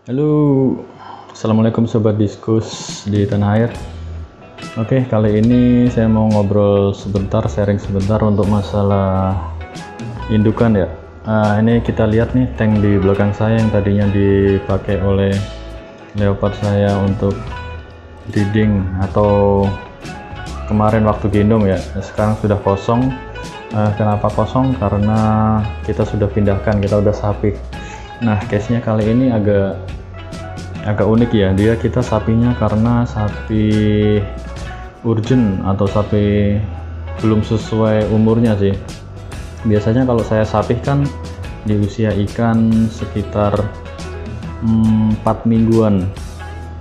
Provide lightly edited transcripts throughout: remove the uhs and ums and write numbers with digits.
Halo, assalamualaikum sobat diskus di tanah air. Oke, kali ini saya mau ngobrol sebentar, sharing sebentar untuk masalah indukan ya. Ini kita lihat nih tank di belakang saya yang tadinya dipakai oleh leopard saya untuk breeding atau kemarin waktu gendong ya. Sekarang sudah kosong. Kenapa kosong? Karena kita sudah pindahkan, kita udah sapih. Nah, case-nya kali ini agak unik ya. Kita sapinya karena sapi urgent atau sapi belum sesuai umurnya sih. Biasanya kalau saya sapih kan di usia ikan sekitar 4 mingguan,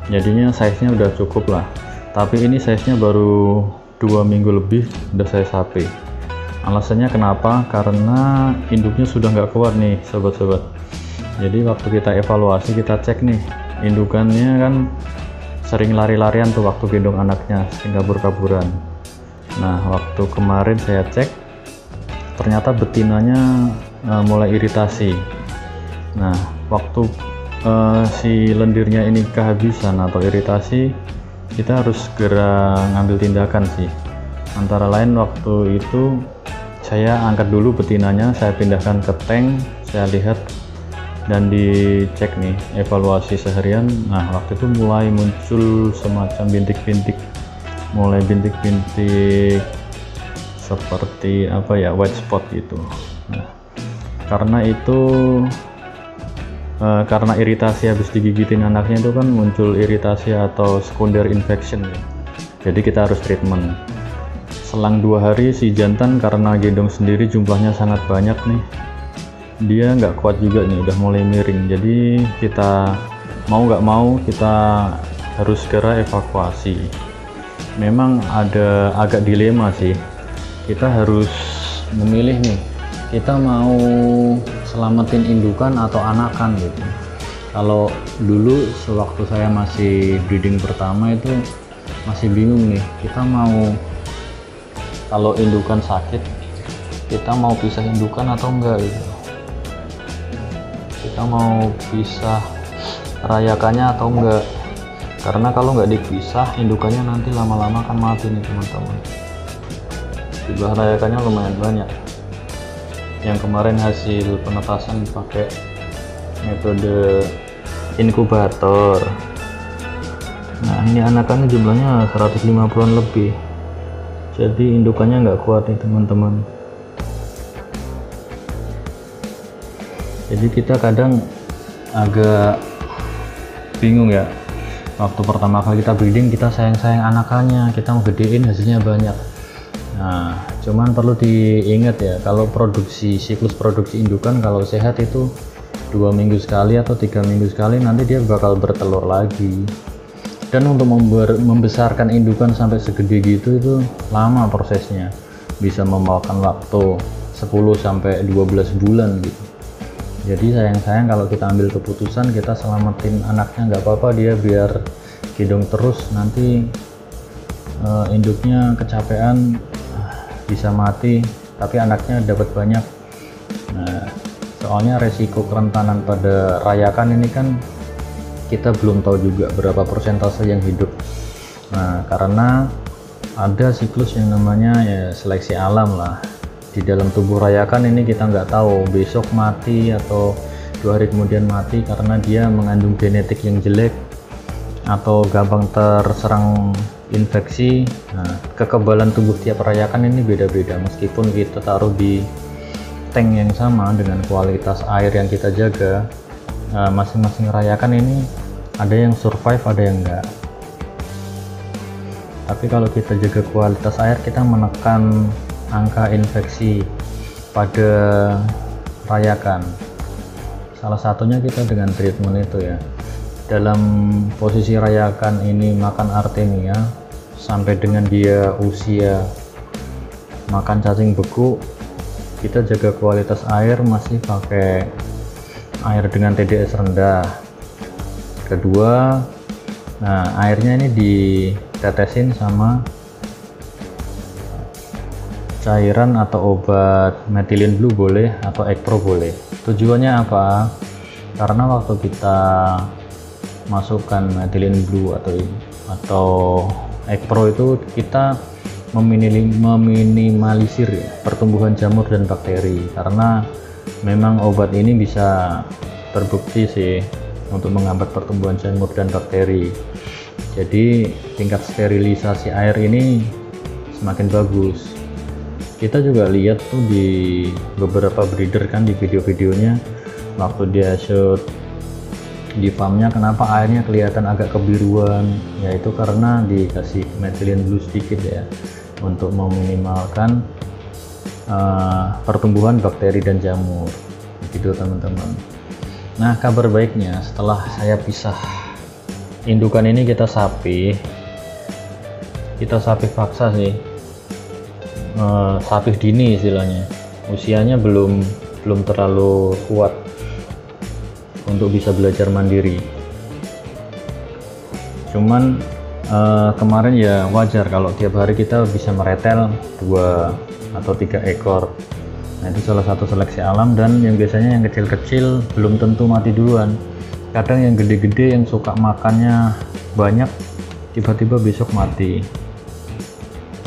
jadinya size-nya udah cukup lah. Tapi ini size-nya baru 2 minggu lebih udah saya sapih. Alasannya kenapa? Karena induknya sudah nggak kuat nih sobat-sobat. Jadi waktu kita evaluasi, kita cek nih indukannya kan sering lari-larian tuh waktu gendong anaknya, sering kabur-kaburan. Nah, waktu kemarin saya cek ternyata betinanya mulai iritasi. Nah, waktu si lendirnya ini kehabisan atau iritasi, kita harus segera ngambil tindakan sih. Antara lain waktu itu saya angkat dulu betinanya, saya pindahkan ke tank, saya lihat dan dicek nih evaluasi seharian. Nah, waktu itu mulai muncul semacam bintik-bintik, mulai bintik-bintik seperti apa ya, white spot gitu. Nah, karena itu karena iritasi habis digigitin anaknya itu kan muncul iritasi atau sekunder infection ya. Jadi kita harus treatment. Selang 2 hari si jantan karena gendong sendiri jumlahnya sangat banyak nih, dia nggak kuat juga nih, udah mulai miring. Jadi kita mau nggak mau kita harus segera evakuasi. Memang ada agak dilema sih, kita harus memilih nih, kita mau selamatin indukan atau anakan gitu. Kalau dulu sewaktu saya masih breeding pertama itu masih bingung nih, kita mau, kalau indukan sakit kita mau pisah indukan atau enggak gitu, kita mau pisah rayakannya atau enggak. Karena kalau nggak dipisah indukannya nanti lama-lama akan mati nih teman-teman. Jumlah rayakannya lumayan banyak. Yang kemarin hasil penetasan pakai metode inkubator. Nah, ini anakannya jumlahnya 150-an lebih, jadi indukannya nggak kuat nih teman-teman. Jadi kita kadang agak bingung ya, waktu pertama kali kita breeding kita sayang-sayang anakannya, kita mau gedein hasilnya banyak. Nah, cuman perlu diingat ya, kalau siklus produksi indukan kalau sehat itu 2 minggu sekali atau 3 minggu sekali nanti dia bakal bertelur lagi. Dan untuk membesarkan indukan sampai segede gitu itu lama prosesnya, bisa memakan waktu 10 sampai 12 bulan gitu. Jadi sayang-sayang kalau kita ambil keputusan kita selamatin anaknya, nggak apa-apa dia biar gendong terus, nanti induknya kecapean bisa mati tapi anaknya dapat banyak. Nah, soalnya resiko kerentanan pada rayakan ini kan kita belum tahu juga berapa persentase yang hidup. Nah, karena ada siklus yang namanya ya seleksi alam lah di dalam tubuh rayakan ini, kita nggak tahu besok mati atau 2 hari kemudian mati karena dia mengandung genetik yang jelek atau gampang terserang infeksi. Nah, kekebalan tubuh tiap rayakan ini beda-beda, meskipun kita taruh di tank yang sama dengan kualitas air yang kita jaga. Nah, masing-masing rayakan ini ada yang survive, ada yang enggak. Tapi kalau kita jaga kualitas air, kita menekan angka infeksi pada rayakan. Salah satunya kita dengan treatment itu ya. Dalam posisi rayakan ini makan artemia sampai dengan dia usia makan cacing beku, kita jaga kualitas air masih pakai air dengan TDS rendah. Kedua, nah airnya ini ditetesin sama cairan atau obat methylene blue boleh atau ekpro boleh. Tujuannya apa? Karena waktu kita masukkan methylene blue atau egg pro itu kita meminimalisir ya, pertumbuhan jamur dan bakteri, karena memang obat ini bisa terbukti sih untuk menghambat pertumbuhan jamur dan bakteri. Jadi tingkat sterilisasi air ini semakin bagus. Kita juga lihat tuh di beberapa breeder kan, di video-videonya waktu dia shoot di farmnya, kenapa airnya kelihatan agak kebiruan, yaitu karena dikasih methylene blue sedikit ya, untuk meminimalkan pertumbuhan bakteri dan jamur gitu teman-teman. Nah, kabar baiknya setelah saya pisah indukan ini, kita sapi paksa sih, sapi dini istilahnya, usianya belum terlalu kuat untuk bisa belajar mandiri. Cuman kemarin ya wajar kalau tiap hari kita bisa meretel 2 atau 3 ekor. Nah, itu salah satu seleksi alam, dan yang biasanya yang kecil-kecil belum tentu mati duluan. Kadang yang gede-gede yang suka makannya banyak tiba-tiba besok mati.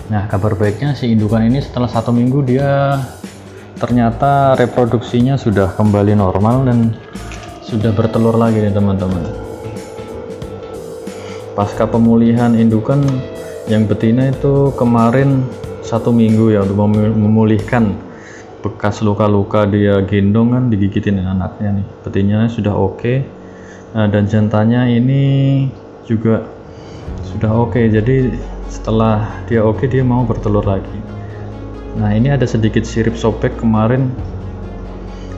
Nah, kabar baiknya si indukan ini setelah 1 minggu dia ternyata reproduksinya sudah kembali normal dan sudah bertelur lagi nih teman-teman. Pasca pemulihan indukan yang betina itu kemarin 1 minggu ya, untuk memulihkan bekas luka-luka dia gendong kan, digigitin anaknya nih. Betinanya sudah oke. Nah, dan jantannya ini juga sudah oke. Jadi setelah dia oke, dia mau bertelur lagi. Nah, ini ada sedikit sirip sobek kemarin.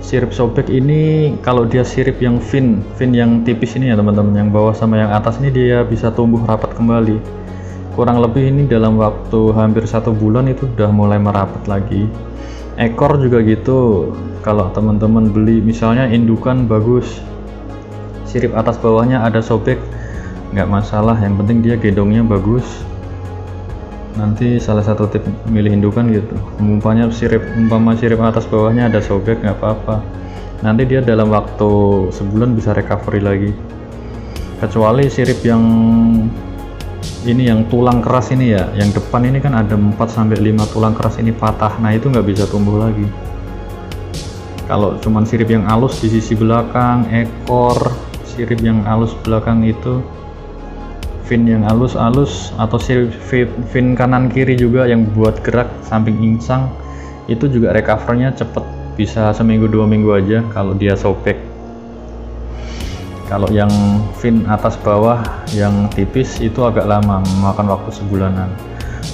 Sirip sobek ini kalau dia sirip yang fin yang tipis ini ya teman-teman, yang bawah sama yang atas ini dia bisa tumbuh rapat kembali. Kurang lebih ini dalam waktu hampir 1 bulan itu udah mulai merapat lagi. Ekor juga gitu, kalau teman-teman beli misalnya indukan bagus, sirip atas bawahnya ada sobek, nggak masalah, yang penting dia gendongnya bagus. Nanti salah satu tip milih indukan gitu, umpama sirip atas bawahnya ada sobek, nggak apa-apa, nanti dia dalam waktu sebulan bisa recovery lagi. Kecuali sirip yang ini, yang tulang keras ini ya, yang depan ini kan ada 4-5 tulang keras ini patah, nah itu nggak bisa tumbuh lagi. Kalau cuman sirip yang halus di sisi belakang ekor, sirip yang halus belakang itu, fin yang halus atau fin kanan kiri juga yang buat gerak samping insang, itu juga recovernya cepet, bisa 1-2 minggu aja kalau dia sobek. Kalau yang fin atas bawah yang tipis itu agak lama, memakan waktu sebulanan.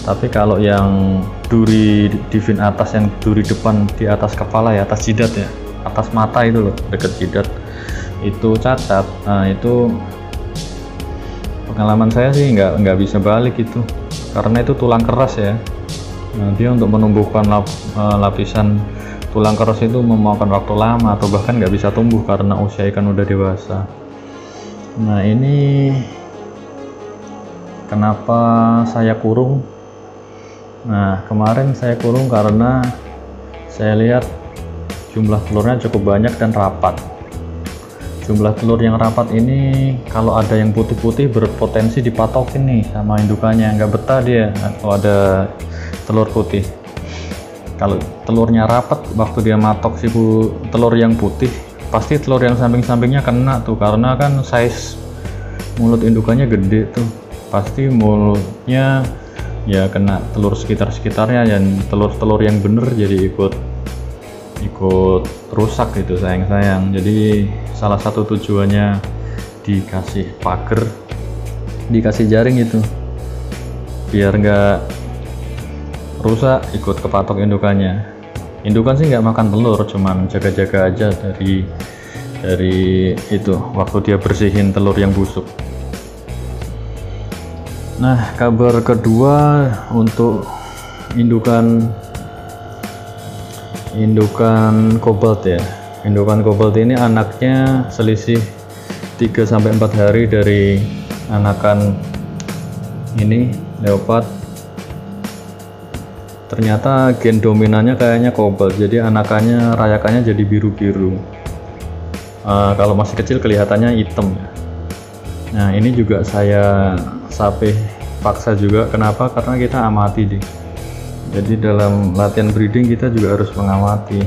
Tapi kalau yang duri di fin atas, yang duri depan di atas kepala ya, atas jidat ya, atas mata itu loh, deket jidat, itu cacat. Nah, itu pengalaman saya sih nggak bisa balik itu, karena itu tulang keras ya. Nah, dia untuk menumbuhkan lapisan tulang keras itu memakan waktu lama, atau bahkan nggak bisa tumbuh karena usia ikan udah dewasa. Nah, ini kenapa saya kurung. Nah, kemarin saya kurung karena saya lihat jumlah telurnya cukup banyak dan rapat. Jumlah telur yang rapat ini, kalau ada yang putih-putih berpotensi dipatokin nih sama indukannya, nggak betah dia kalau ada telur putih. Kalau telurnya rapat, waktu dia matok si telur yang putih, pasti telur yang samping-sampingnya kena tuh, karena kan size mulut indukannya gede tuh, pasti mulutnya ya kena telur sekitar-sekitarnya, dan telur-telur yang bener jadi ikut rusak gitu, sayang. Jadi salah satu tujuannya dikasih pagar, dikasih jaring itu biar nggak rusak, ikut kepatok indukannya. Indukan sih nggak makan telur, cuman jaga-jaga aja dari itu waktu dia bersihin telur yang busuk. Nah, kabar kedua untuk indukan cobalt ya. Indukan cobalt ini anaknya selisih 3-4 hari dari anakan ini leopard. Ternyata gen dominannya kayaknya cobalt, jadi anakannya rayakannya jadi biru-biru. Kalau masih kecil kelihatannya hitam ya. Nah ini juga saya sapih paksa juga. Kenapa? Karena kita amati deh. Jadi dalam latihan breeding kita juga harus mengamati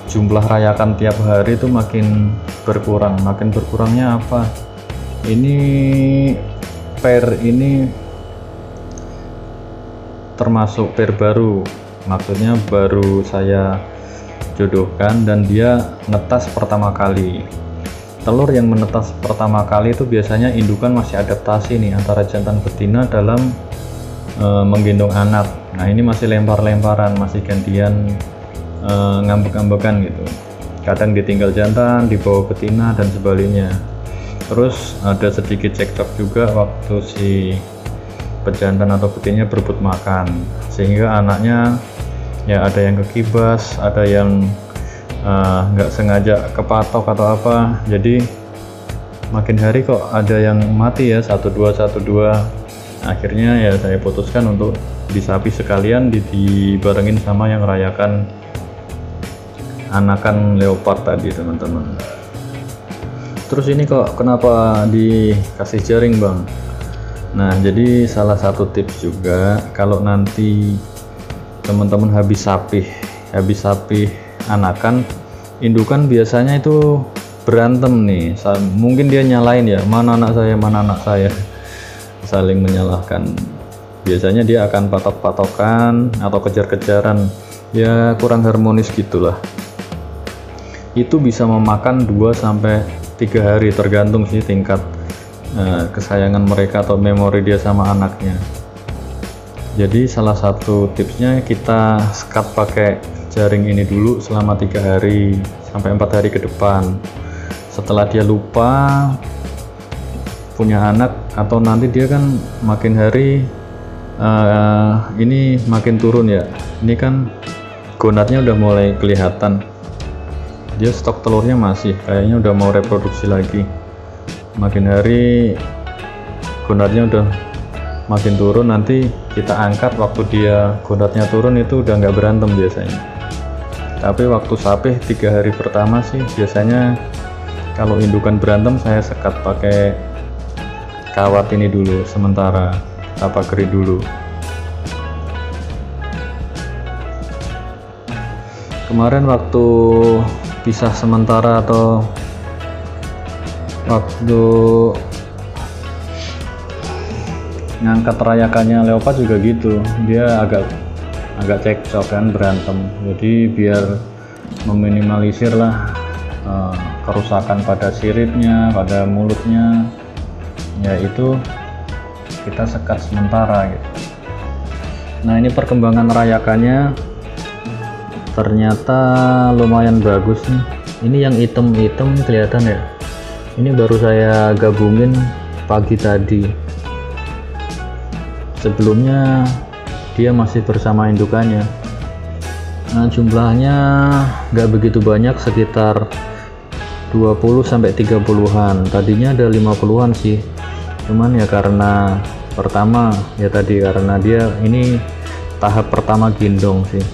jumlah rayakan tiap hari itu makin berkurang. Makin berkurangnya apa? Ini pair ini termasuk pair baru, maksudnya baru saya jodohkan dan dia netas pertama kali. Telur yang menetas pertama kali itu biasanya indukan masih adaptasi nih antara jantan betina dalam menggendong anak. Nah ini masih lempar-lemparan, masih gantian ngambek-ngambekan gitu. Kadang ditinggal jantan, dibawa betina dan sebaliknya. Terus ada sedikit cekcok juga waktu si pejantan atau betinanya berebut makan, sehingga anaknya ya ada yang kekibas, ada yang nggak sengaja kepatok atau apa. Jadi makin hari kok ada yang mati ya, 1-2. Akhirnya ya saya putuskan untuk disapi sekalian, dibarengin sama yang rayakan anakan leopard tadi teman-teman. Terus ini kok kenapa dikasih jaring bang? Nah jadi salah satu tips juga, kalau nanti teman-teman habis sapih anakan, indukan biasanya itu berantem nih. Mungkin dia nyalain ya, mana anak saya, saling menyalahkan. Biasanya dia akan patok-patokan atau kejar-kejaran, ya kurang harmonis gitulah. Itu bisa memakan 2-3 hari, tergantung sih tingkat kesayangan mereka atau memori dia sama anaknya. Jadi salah satu tipsnya kita sekat pakai jaring ini dulu selama 3 hari sampai 4 hari ke depan. Setelah dia lupa punya anak, atau nanti dia kan makin hari ini makin turun ya, ini kan gonadnya udah mulai kelihatan, dia stok telurnya masih kayaknya udah mau reproduksi lagi. Makin hari gonadnya udah makin turun, nanti kita angkat waktu dia gonadnya turun itu udah nggak berantem biasanya. Tapi waktu sapih 3 hari pertama sih biasanya kalau indukan berantem saya sekat pakai kawat ini dulu sementara, kita pagari dulu. Kemarin waktu pisah sementara atau waktu ngangkat rayakannya leopard juga gitu, dia agak cekcok kan, berantem. Jadi biar meminimalisir lah kerusakan pada siripnya, pada mulutnya, yaitu kita sekat sementara gitu. Nah ini perkembangan rayakannya ternyata lumayan bagus nih. Ini yang hitam-hitam kelihatan ya, ini baru saya gabungin pagi tadi. Sebelumnya dia masih bersama indukannya. Nah jumlahnya nggak begitu banyak, sekitar 20-30-an. Tadinya ada 50-an sih, cuman ya karena pertama ya tadi, karena dia ini tahap pertama gendong sih.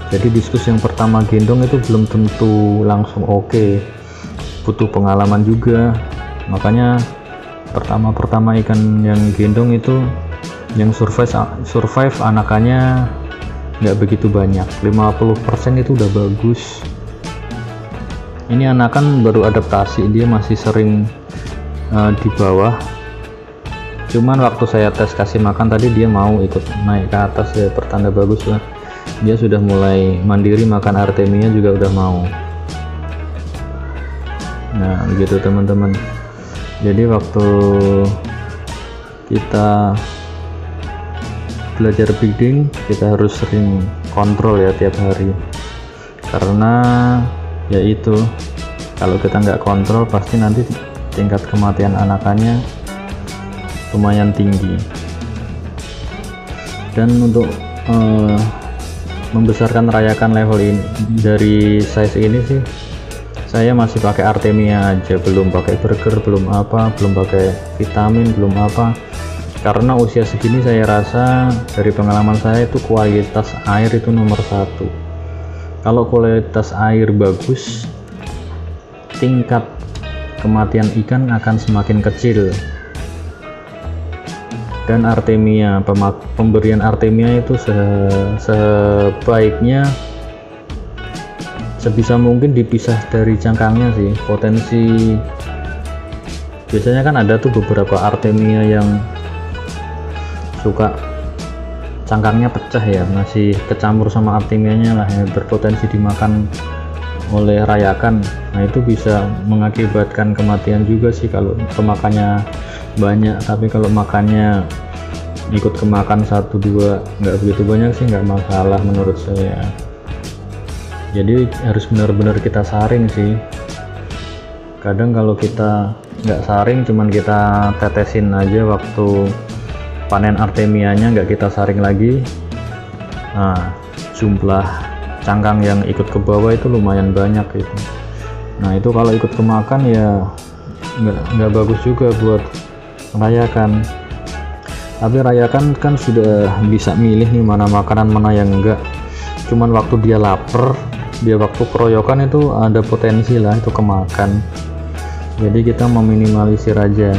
Jadi diskus yang pertama gendong itu belum tentu langsung oke, butuh pengalaman juga. Makanya pertama ikan yang gendong itu yang survive anakannya nggak begitu banyak, 50% itu udah bagus. Ini anakan baru adaptasi, dia masih sering di bawah. Cuman waktu saya tes kasih makan tadi dia mau ikut naik ke atas ya, pertanda bagus lah. Dia sudah mulai mandiri, makan artemia juga udah mau. Nah begitu teman-teman. Jadi waktu kita belajar breeding kita harus sering kontrol ya tiap hari, karena ya itu, kalau kita nggak kontrol pasti nanti tingkat kematian anakannya lumayan tinggi. Dan untuk membesarkan rayakan level ini dari size ini sih saya masih pakai artemia aja, belum pakai burger, belum pakai vitamin, belum apa. Karena usia segini saya rasa dari pengalaman saya itu kualitas air itu nomor 1. Kalau kualitas air bagus, tingkat kematian ikan akan semakin kecil. Dan artemia, pemberian artemia itu sebaiknya sebisa mungkin dipisah dari cangkangnya sih. Potensi biasanya kan ada tuh beberapa artemia yang suka cangkangnya pecah ya, masih kecampur sama artemianya lah, yang berpotensi dimakan oleh rayakan. Nah itu bisa mengakibatkan kematian juga sih kalau kemakannya banyak. Tapi kalau makannya ikut kemakan 1-2 nggak begitu banyak sih, nggak masalah menurut saya. Jadi harus benar-benar kita saring sih. Kadang kalau kita nggak saring, cuman kita tetesin aja waktu panen artemianya, nggak kita saring lagi, nah jumlah cangkang yang ikut ke bawah itu lumayan banyak gitu. Nah itu kalau ikut kemakan ya nggak bagus juga buat rayakan. Tapi rayakan kan sudah bisa milih nih mana makanan mana yang enggak. Cuman waktu dia lapar, dia waktu keroyokan itu ada potensi lah itu kemakan. Jadi kita meminimalisir aja.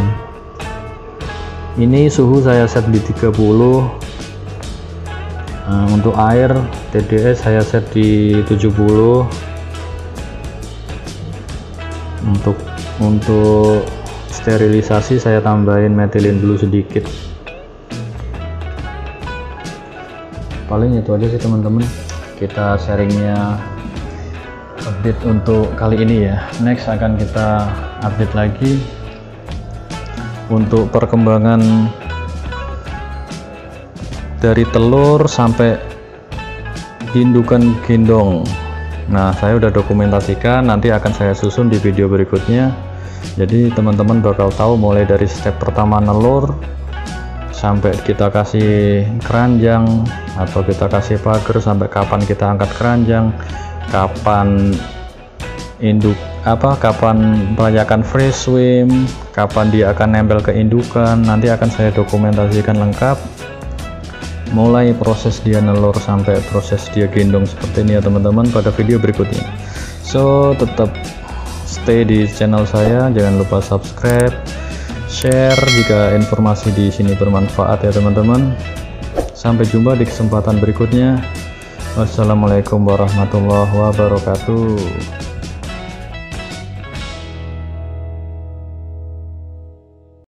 Ini suhu saya set di 30. Untuk air TDS saya set di 70. Untuk sterilisasi saya tambahin metilin blue sedikit. Paling itu aja sih teman-teman, kita sharingnya update untuk kali ini ya. Next akan kita update lagi untuk perkembangan dari telur sampai indukan gendong. Nah saya udah dokumentasikan, nanti akan saya susun di video berikutnya. Jadi teman-teman bakal tahu mulai dari step pertama nelur sampai kita kasih keranjang atau kita kasih pagar, sampai kapan kita angkat keranjang, kapan kapan merayakan free swim, kapan dia akan nempel ke indukan. Nanti akan saya dokumentasikan lengkap mulai proses dia nelur sampai proses dia gendong seperti ini ya teman-teman pada video berikutnya. So tetap stay di channel saya, jangan lupa subscribe, share jika informasi di sini bermanfaat ya teman-teman. Sampai jumpa di kesempatan berikutnya. Wassalamualaikum warahmatullahi wabarakatuh.